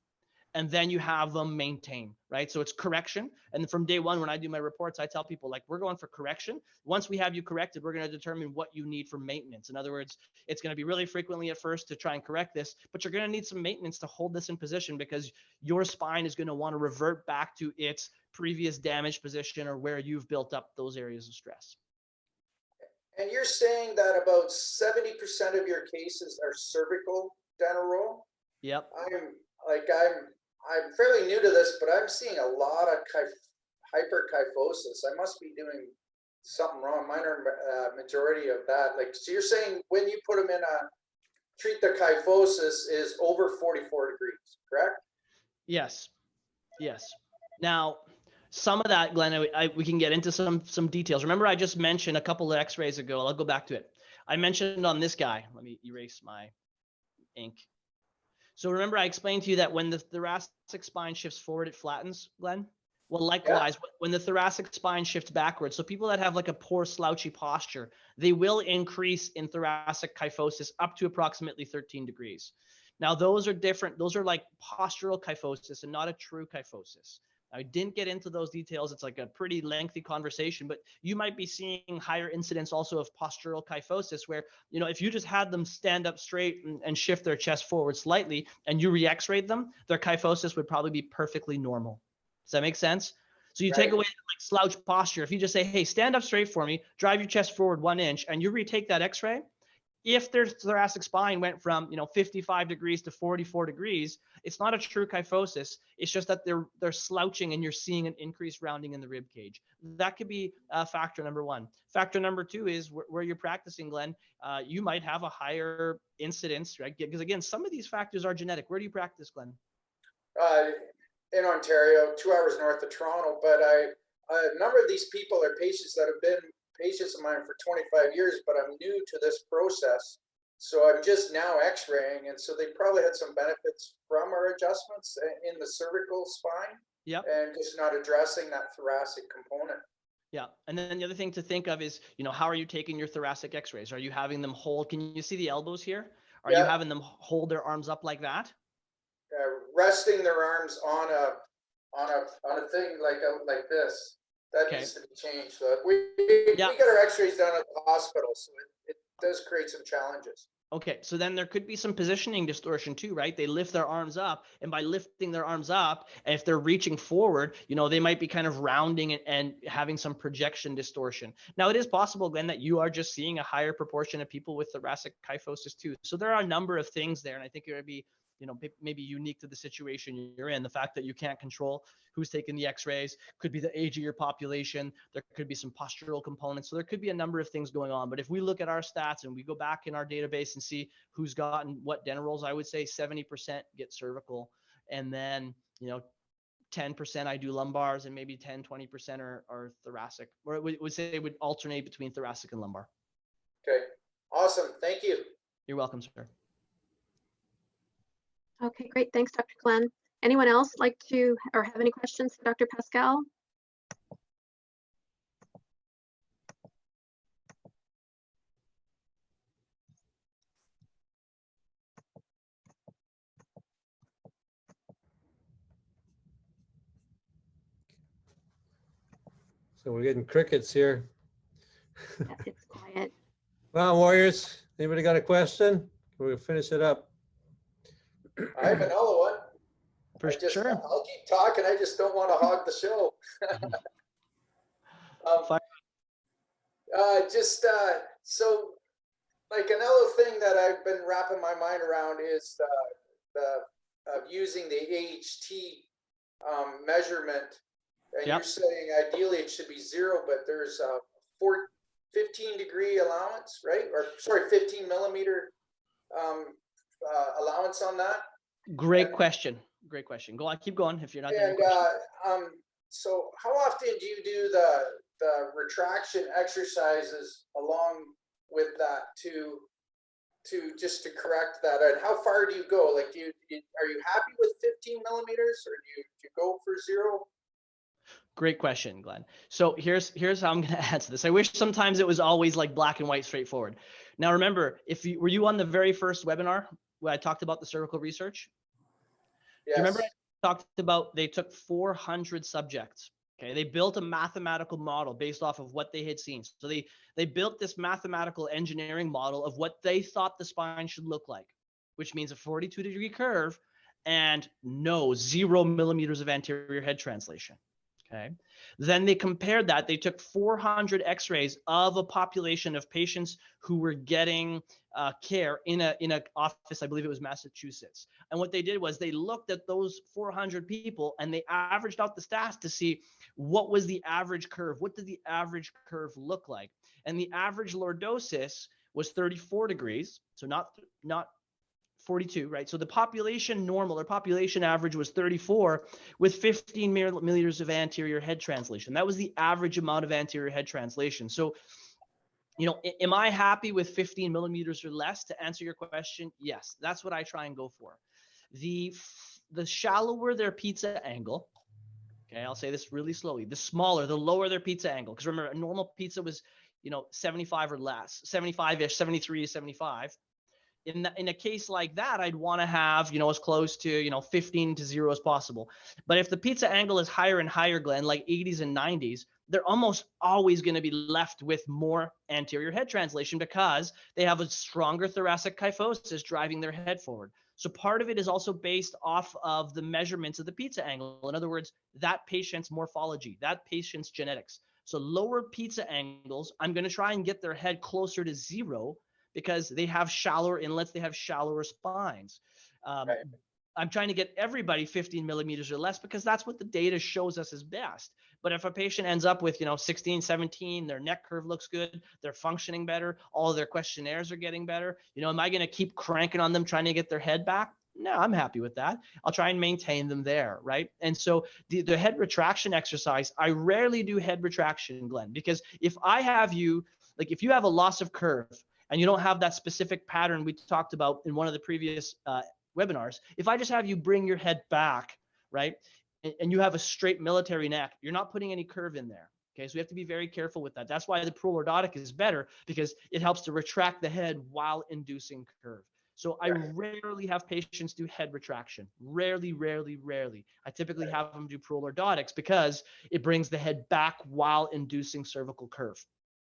and then you have them maintain, right? So it's correction. And from day one, when I do my reports, I tell people, like, we're going for correction. Once we have you corrected, we're going to determine what you need for maintenance. In other words, it's going to be really frequently at first to try and correct this, but you're going to need some maintenance to hold this in position, because your spine is going to want to revert back to its previous damaged position, or where you've built up those areas of stress. And you're saying that about 70% of your cases are cervical dental roll? Yep. I'm fairly new to this, but I'm seeing a lot of hyperkyphosis. I must be doing something wrong. Mine are majority of that. Like, so you're saying when you put them in treat the kyphosis is over 44 degrees, correct? Yes. Yes. Now, some of that, Glenn, we can get into some details. Remember, I just mentioned a couple of x-rays ago. I'll go back to it. I mentioned on this guy, let me erase my ink. So remember, I explained to you that when the thoracic spine shifts forward, it flattens, Glenn? Well, likewise, when the thoracic spine shifts backwards, so people that have like a poor slouchy posture, they will increase in thoracic kyphosis up to approximately 13 degrees. Now, those are different. Those are like postural kyphosis and not a true kyphosis. I didn't get into those details. It's like a pretty lengthy conversation, but you might be seeing higher incidence also of postural kyphosis, where, if you just had them stand up straight and shift their chest forward slightly and you re-x-rayed them, their kyphosis would probably be perfectly normal. Does that make sense? So you take away like slouch posture. If you just say, hey, stand up straight for me, drive your chest forward 1 inch, and you retake that x-ray, if their thoracic spine went from 55 degrees to 44 degrees, it's not a true kyphosis. It's just that they're slouching and you're seeing an increased rounding in the rib cage. That could be factor number one. Factor number two is where you're practicing, Glenn. You might have a higher incidence, right? Because again, some of these factors are genetic. Where do you practice, Glenn? In Ontario, 2 hours north of Toronto. But a number of these people are patients that have been patients of mine for 25 years, but I'm new to this process. So I'm just now x-raying. And so they probably had some benefits from our adjustments in the cervical spine. Yep. And just not addressing that thoracic component. Yeah. And then the other thing to think of is, how are you taking your thoracic x-rays? Are you having them hold? Can you see the elbows here? Are you having them hold their arms up like that? Resting their arms on a thing like this. That needs to be changed. So we get our x-rays done at the hospital, so it does create some challenges. Okay, so then there could be some positioning distortion too, right? They lift their arms up, and by lifting their arms up, and if they're reaching forward, they might be kind of rounding and having some projection distortion. Now, it is possible, Glenn, that you are just seeing a higher proportion of people with thoracic kyphosis too. So there are a number of things there, and I think it would be maybe unique to the situation you're in. The fact that you can't control who's taking the x-rays could be the age of your population. There could be some postural components. So there could be a number of things going on. But if we look at our stats and we go back in our database and see who's gotten what dental rolls, I would say 70% get cervical. And then, 10% I do lumbars, and maybe 10-20% are thoracic. Or we would say it would alternate between thoracic and lumbar. Okay. Awesome. Thank you. You're welcome, sir. Okay, great. Thanks, Dr. Glenn. Anyone else like to or have any questions for Dr. Pascal? So we're getting crickets here. Yeah, it's quiet. Well, Warriors, anybody got a question? We'll finish it up. I have another one. For sure. I'll keep talking. I just don't want to hog the show. So like another thing that I've been wrapping my mind around is using the AHT measurement. And you're saying ideally it should be 0, but there's a 15-degree allowance, right? Or sorry, 15 millimeter allowance on that. Great question. Great question. Go on, keep going if you're not done. So how often do you do the retraction exercises along with that to correct that? And how far do you go? Like, are you happy with 15 millimeters, or do you go for 0? Great question, Glenn. So here's how I'm going to answer this. I wish sometimes it was always like black and white, straightforward. Now, remember, were you on the very first webinar where I talked about the cervical research? Yes. Do you remember I talked about they took 400 subjects. Okay, they built a mathematical model based off of what they had seen. So they built this mathematical engineering model of what they thought the spine should look like, which means a 42-degree curve and 0 millimeters of anterior head translation. Okay. Then they compared that. They took 400 x-rays of a population of patients who were getting care in a office, I believe it was Massachusetts. And what they did was they looked at those 400 people and they averaged out the stats to see what was the average curve. What did the average curve look like? And the average lordosis was 34 degrees. So not 42, right? So the population normal or population average was 34 with 15 millimeters of anterior head translation. That was the average amount of anterior head translation. So, am I happy with 15 millimeters or less? To answer your question, yes, that's what I try and go for. The shallower their pizza angle, okay, I'll say this really slowly, the smaller, the lower their pizza angle. Because remember, a normal pizza was, 75 or less, 75-ish, 73 to 75. In a case like that, I'd want to have, as close to, 15 to 0 as possible. But if the pizza angle is higher and higher, Glenn, like 80s and 90s, they're almost always going to be left with more anterior head translation because they have a stronger thoracic kyphosis driving their head forward. So part of it is also based off of the measurements of the pizza angle. In other words, that patient's morphology, that patient's genetics. So lower pizza angles, I'm going to try and get their head closer to 0 because they have shallower inlets, they have shallower spines. Right. I'm trying to get everybody 15 millimeters or less because that's what the data shows us is best. But if a patient ends up with, 16, 17, their neck curve looks good, they're functioning better, all of their questionnaires are getting better, am I going to keep cranking on them trying to get their head back? No, I'm happy with that. I'll try and maintain them there, right? And so the head retraction exercise, I rarely do head retraction, Glenn, because if I have you, like if you have a loss of curve, and you don't have that specific pattern we talked about in one of the previous webinars, if I just have you bring your head back, right, and you have a straight military neck, you're not putting any curve in there. Okay, so we have to be very careful with that. That's why the Pro-Lordotic is better, because it helps to retract the head while inducing curve. So I rarely have patients do head retraction. Rarely. I typically have them do Pro-Lordotics because it brings the head back while inducing cervical curve.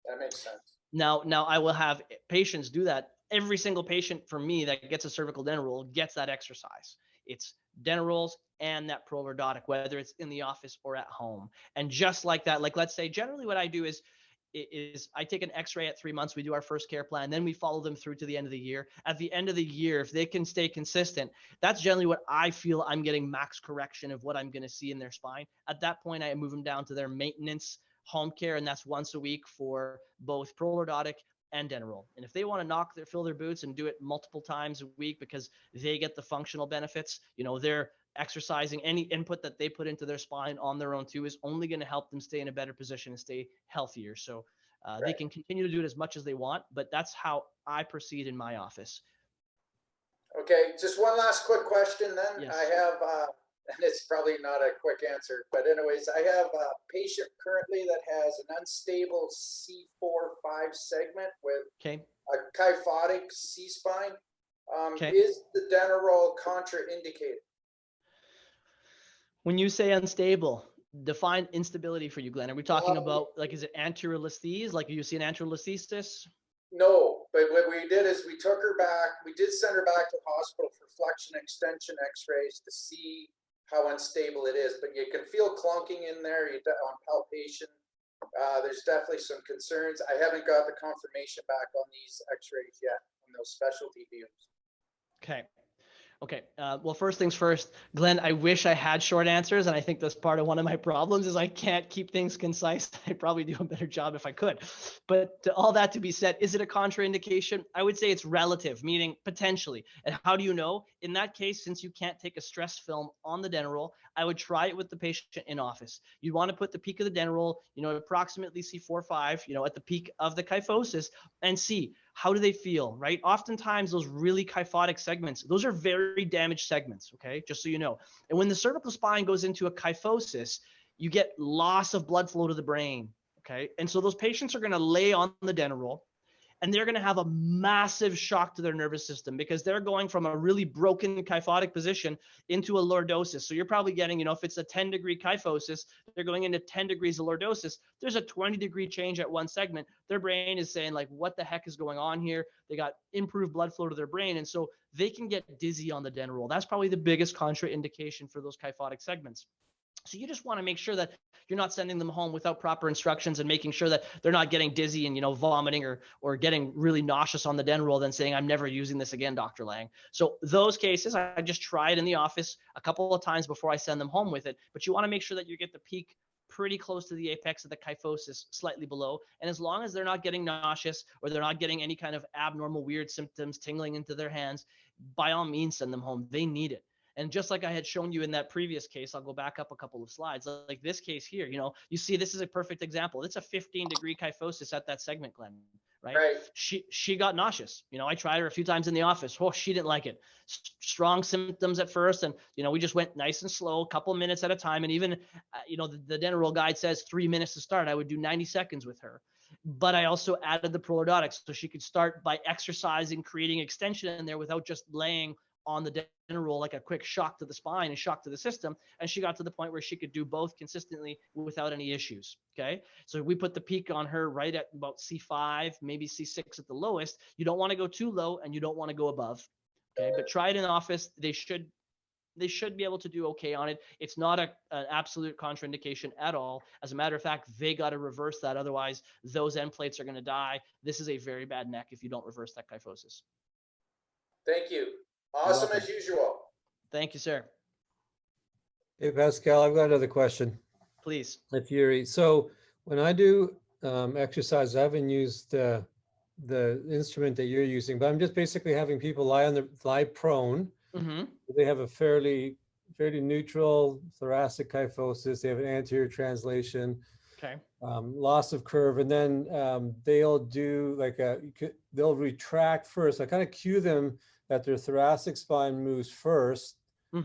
That makes sense. Now I will have patients do that. Every single patient for me that gets a cervical dental roll gets that exercise. It's dental rolls and that Pro-Lordotic, whether it's in the office or at home. And just like that, like let's say generally what I do is I take an x-ray at 3 months. We do our first care plan. Then we follow them through to the end of the year. At the end of the year, if they can stay consistent, that's generally what I feel I'm getting max correction of what I'm going to see in their spine. At that point, I move them down to their maintenance home care, and that's once a week for both Pro-Lordotic and dental roll. And if they want to fill their boots and do it multiple times a week because they get the functional benefits, they're exercising, any input that they put into their spine on their own too is only going to help them stay in a better position and stay healthier. So they can continue to do it as much as they want, but that's how I proceed in my office. Okay, just one last quick question then. Yes. I have, and it's probably not a quick answer, but anyways, I have a patient currently that has an unstable C4-5 segment with a kyphotic C-spine. Is the dental roll contraindicated? When you say unstable, define instability for you, Glenn. Are we talking about, like, is it anterior listhesis? Like, you see an anterior listhesis? No, but what we did is we took her back. We did send her back to the hospital for flexion extension x-rays to see how unstable it is, but you can feel clunking in there on palpation. There's definitely some concerns. I haven't got the confirmation back on these x-rays yet, on those specialty views. Okay. Okay. Well, first things first, Glenn, I wish I had short answers. And I think that's part of one of my problems is I can't keep things concise. I'd probably do a better job if I could. But all that to be said, is it a contraindication? I would say it's relative, meaning potentially. And how do you know? In that case, since you can't take a stress film on the dental roll, I would try it with the patient in office. You'd want to put the peak of the dental roll, approximately C4 or 5, at the peak of the kyphosis and see how do they feel, right? Oftentimes those really kyphotic segments, those are very damaged segments, okay? Just so you know. And when the cervical spine goes into a kyphosis, you get loss of blood flow to the brain, okay? And so those patients are going to lay on the dental roll and they're going to have a massive shock to their nervous system because they're going from a really broken kyphotic position into a lordosis. So you're probably getting, if it's a 10-degree kyphosis, they're going into 10 degrees of lordosis. There's a 20-degree change at one segment. Their brain is saying like, what the heck is going on here? They got improved blood flow to their brain. And so they can get dizzy on the dental roll. That's probably the biggest contraindication for those kyphotic segments. So you just want to make sure that you're not sending them home without proper instructions and making sure that they're not getting dizzy and, vomiting or getting really nauseous on the dental roll, then saying, I'm never using this again, Dr. Lang. So those cases, I just try it in the office a couple of times before I send them home with it. But you want to make sure that you get the peak pretty close to the apex of the kyphosis, slightly below. And as long as they're not getting nauseous or they're not getting any kind of abnormal, weird symptoms tingling into their hands, by all means, send them home. They need it. And just like I had shown you in that previous case, I'll go back up a couple of slides. Like this case here, you see this is a perfect example. It's a 15-degree kyphosis at that segment, Glenn, right? She got nauseous. I tried her a few times in the office. Oh, she didn't like it. Strong symptoms at first. And, we just went nice and slow, a couple of minutes at a time. And even, the dental roll guide says 3 minutes to start. I would do 90 seconds with her. But I also added the Pro-Lordotic so she could start by exercising, creating extension in there without just laying on the dental roll like a quick shock to the spine and shock to the system. And she got to the point where she could do both consistently without any issues. Okay. So we put the peak on her right at about C5, maybe C6 at the lowest. You don't want to go too low and you don't want to go above. Okay. But try it in office. They should be able to do okay on it. It's not an absolute contraindication at all. As a matter of fact, they got to reverse that. Otherwise, those end plates are going to die. This is a very bad neck if you don't reverse that kyphosis. Thank you. Awesome as usual. Thank you, sir. Hey, Pascal, I've got another question. Please. If you're, so when I do exercise, I haven't used the instrument that you're using, but I'm just basically having people lie prone. Mm-hmm. They have a fairly neutral thoracic kyphosis. They have an anterior translation. Okay. Loss of curve, and then they'll do like they'll retract first. I kind of cue them that their thoracic spine moves first,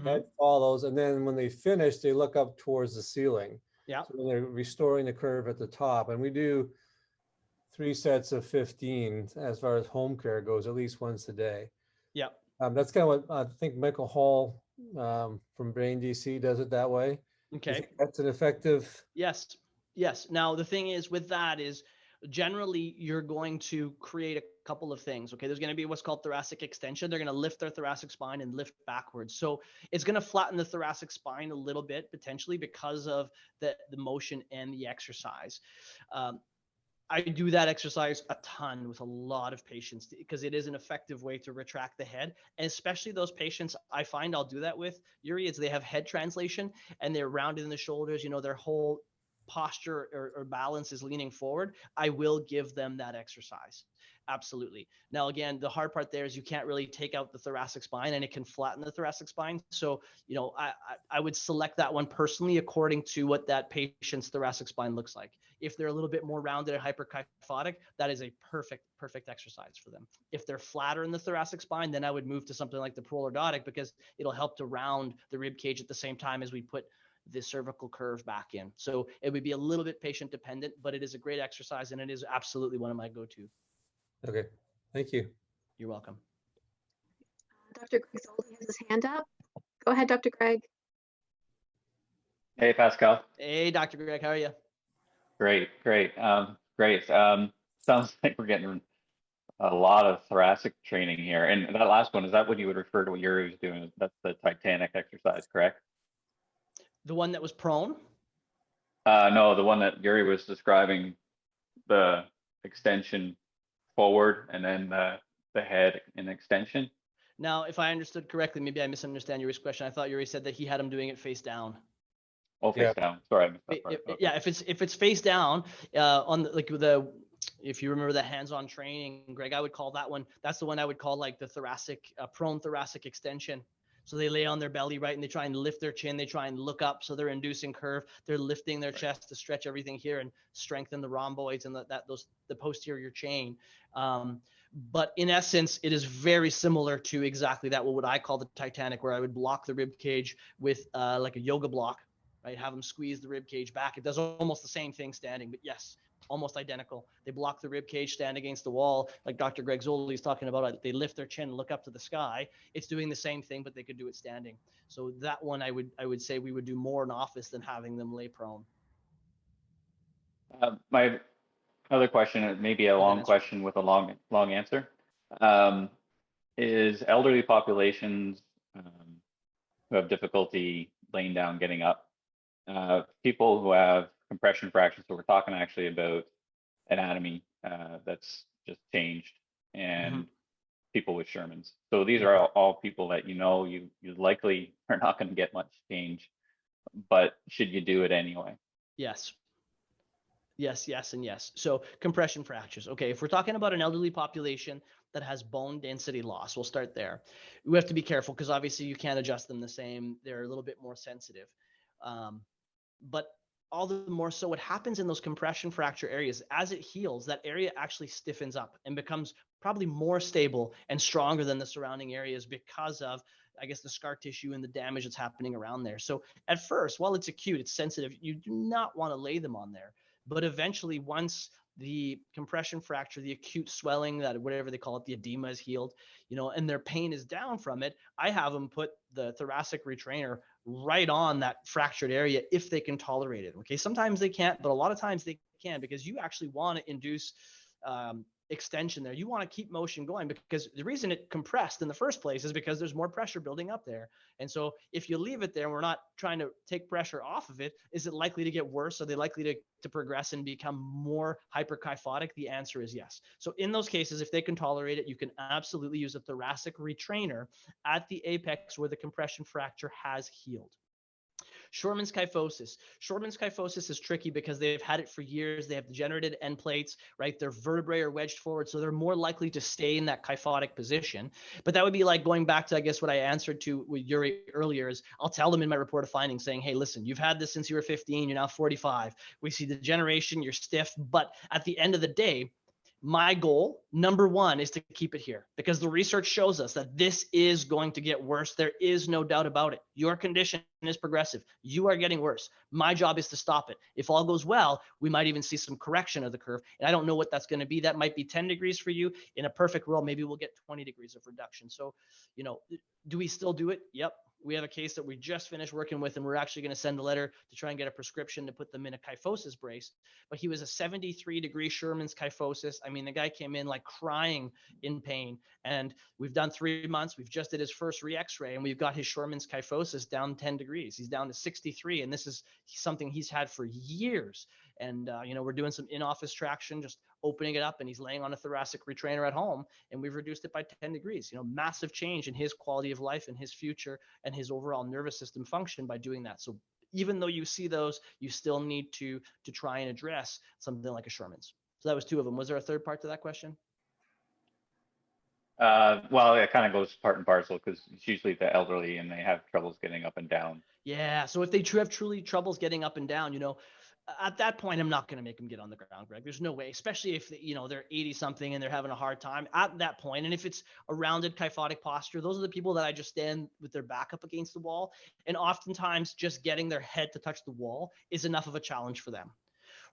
head follows, and then when they finish, they look up towards the ceiling. Yeah. So they're restoring the curve at the top, and we do 3 sets of 15 as far as home care goes, at least once a day. Yeah. That's kind of what I think Michael Hall from Brain DC does it that way. Okay. That's an effective. Yes. Yes. Now, the thing is with that is generally you're going to create a couple of things. Okay. There's going to be what's called thoracic extension. They're going to lift their thoracic spine and lift backwards. So it's going to flatten the thoracic spine a little bit potentially because of the motion and the exercise. I do that exercise a ton with a lot of patients because it is an effective way to retract the head. And especially those patients I find I'll do that with, Yuri, is they have head translation and they're rounded in the shoulders, their whole posture or balance is leaning forward. I will give them that exercise. Absolutely. Now, again, the hard part there is you can't really take out the thoracic spine and it can flatten the thoracic spine. So, I would select that one personally according to what that patient's thoracic spine looks like. If they're a little bit more rounded and hyperkyphotic, that is a perfect exercise for them. If they're flatter in the thoracic spine, then I would move to something like the Pro-Lordotic because it'll help to round the rib cage at the same time as we put the cervical curve back in. So it would be a little bit patient dependent, but it is a great exercise and it is absolutely one of my go-to. Okay, thank you. You're welcome. Dr. Greg Zoldi has his hand up. Go ahead, Dr. Greg. Hey, Pascal. Hey, Dr. Greg, how are you? Great. Sounds like we're getting a lot of thoracic training here. And that last one, is that what you would refer to what Yuri was doing? That's the Titanic exercise, correct? The one that was prone? No, the one that Yuri was describing, the extension forward and then the head in extension. Now, if I understood correctly, maybe I misunderstand Yuri's question. I thought Yuri said that he had him doing it face down. Oh, face down. Sorry, I missed that part. Okay. Yeah, if it's face down, on the if you remember the hands-on training, Greg, I would call that one. That's the one I would call like the thoracic prone thoracic extension. So they lay on their belly, right, and they try and lift their chin. They try and look up, so they're inducing curve. They're lifting their chest to stretch everything here and strengthen the rhomboids and the posterior chain. But in essence, it is very similar to exactly that, what I call the Titanic, where I would block the rib cage with like a yoga block, right? Have them squeeze the rib cage back. It does almost the same thing standing, but yes, almost identical. They block the rib cage, stand against the wall, like Dr. Greg Zolli is talking about. They lift their chin, look up to the sky. It's doing the same thing, but they could do it standing. So that one, I would say we would do more in office than having them lay prone. My other question, maybe a long question with a long answer, is elderly populations who have difficulty laying down, getting up, people who have compression fractures. So we're talking actually about anatomy that's just changed, and people with Sherman's. So these are all people that you likely are not going to get much change, but should you do it anyway? Yes. Yes, yes, and yes. So compression fractures. Okay, if we're talking about an elderly population that has bone density loss, we'll start there. We have to be careful because obviously you can't adjust them the same. They're a little bit more sensitive. But all the more so, what happens in those compression fracture areas, as it heals, that area actually stiffens up and becomes probably more stable and stronger than the surrounding areas because of, I guess, the scar tissue and the damage that's happening around there. So at first, while it's acute, it's sensitive, you do not want to lay them on there. But eventually, once the compression fracture, the acute swelling, that whatever they call it, the edema is healed, and their pain is down from it, I have them put the thoracic retrainer right on that fractured area if they can tolerate it. Okay, sometimes they can't, but a lot of times they can, because you actually want to induce extension there. You want to keep motion going, because the reason it compressed in the first place is because there's more pressure building up there. And so if you leave it there and we're not trying to take pressure off of it, is it likely to get worse? Are they likely to progress and become more hyperkyphotic? The answer is yes. So in those cases, if they can tolerate it, you can absolutely use a thoracic retrainer at the apex where the compression fracture has healed. Shortman's kyphosis. Shortman's kyphosis is tricky because they've had it for years. They have degenerated end plates, right? Their vertebrae are wedged forward, so they're more likely to stay in that kyphotic position. But that would be like going back to, I guess, what I answered to with Yuri earlier is I'll tell them in my report of findings saying, hey, listen, you've had this since you were 15, you're now 45. We see degeneration, you're stiff. But at the end of the day, my goal, number one, is to keep it here, because the research shows us that this is going to get worse. There is no doubt about it. Your condition is progressive. You are getting worse. My job is to stop it. If all goes well, we might even see some correction of the curve. And I don't know what that's going to be. That might be 10 degrees for you. In a perfect world, maybe we'll get 20 degrees of reduction. So, do we still do it? Yep. We have a case that we just finished working with, and we're actually going to send a letter to try and get a prescription to put them in a kyphosis brace. But he was a 73-degree Sherman's kyphosis. I mean, the guy came in like crying in pain. And we've done 3 months. We've just did his first re-x-ray, and we've got his Sherman's kyphosis down 10 degrees. He's down to 63, and this is something he's had for years. And, we're doing some in-office traction, just opening it up, and he's laying on a thoracic retrainer at home, and we've reduced it by 10 degrees. Massive change in his quality of life and his future and his overall nervous system function by doing that. So even though you see those, you still need to try and address something like a Sherman's. So that was 2 of them. Was there a third part to that question? Well, it kind of goes part and parcel, because it's usually the elderly and they have troubles getting up and down. Yeah. So if they have truly troubles getting up and down, at that point, I'm not going to make them get on the ground, Greg. There's no way, especially if they're 80 something and they're having a hard time at that point. And if it's a rounded kyphotic posture, those are the people that I just stand with their back up against the wall. And oftentimes just getting their head to touch the wall is enough of a challenge for them,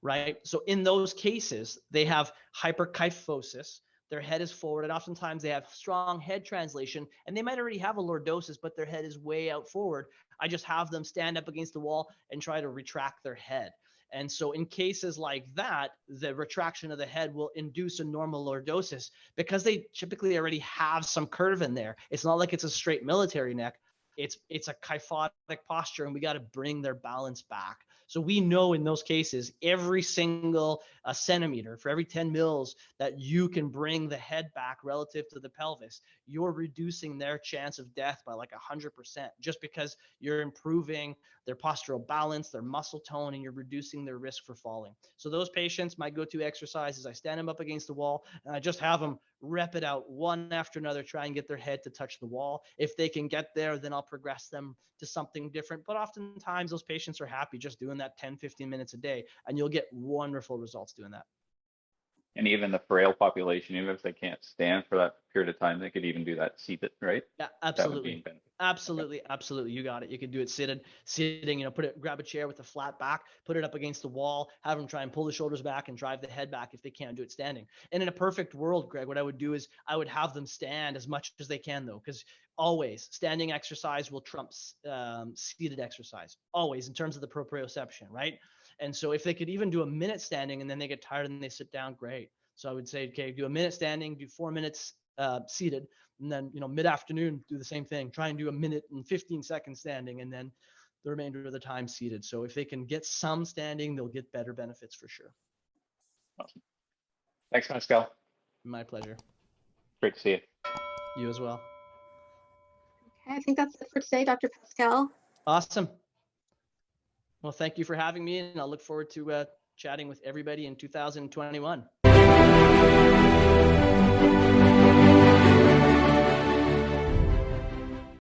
right? So in those cases, they have hyperkyphosis. Their head is forward, and oftentimes they have strong head translation, and they might already have a lordosis, but their head is way out forward. I just have them stand up against the wall and try to retract their head. And so in cases like that, the retraction of the head will induce a normal lordosis because they typically already have some curve in there. It's not like it's a straight military neck. it's a kyphotic posture, and we got to bring their balance back. So we know in those cases, every single centimeter for every 10 mils that you can bring the head back relative to the pelvis, you're reducing their chance of death by like 100%, just because you're improving their postural balance, their muscle tone, and you're reducing their risk for falling. So those patients, my go-to exercise is I stand them up against the wall and I just have them rep it out one after another, try and get their head to touch the wall. If they can get there, then I'll progress them to something different. But oftentimes those patients are happy just doing that 10, 15 minutes a day, and you'll get wonderful results doing that. And even the frail population, even if they can't stand for that period of time, they could even do that seated, right? Yeah, That would be absolutely. beneficial. Absolutely. Okay. Absolutely. You got it. You could do it sitting, you know, grab a chair with a flat back, put it up against the wall, have them try and pull the shoulders back and drive the head back if they can't do it standing. And in a perfect world, Greg, what I would do is I would have them stand as much as they can, though, because always standing exercise will trump seated exercise, always, in terms of the proprioception, right? And so if they could even do a minute standing and then they get tired and they sit down, great. So I would say, okay, do a minute standing, do 4 minutes seated, and then, you know, mid-afternoon, do the same thing. Try and do a minute and 15 seconds standing, and then the remainder of the time seated. So if they can get some standing, they'll get better benefits for sure. Awesome. Thanks, Pascal. My pleasure. Great to see you. You as well. Okay, I think that's it for today, Dr. Pascal. Awesome. Well, thank you for having me, and I'll look forward to chatting with everybody in 2021.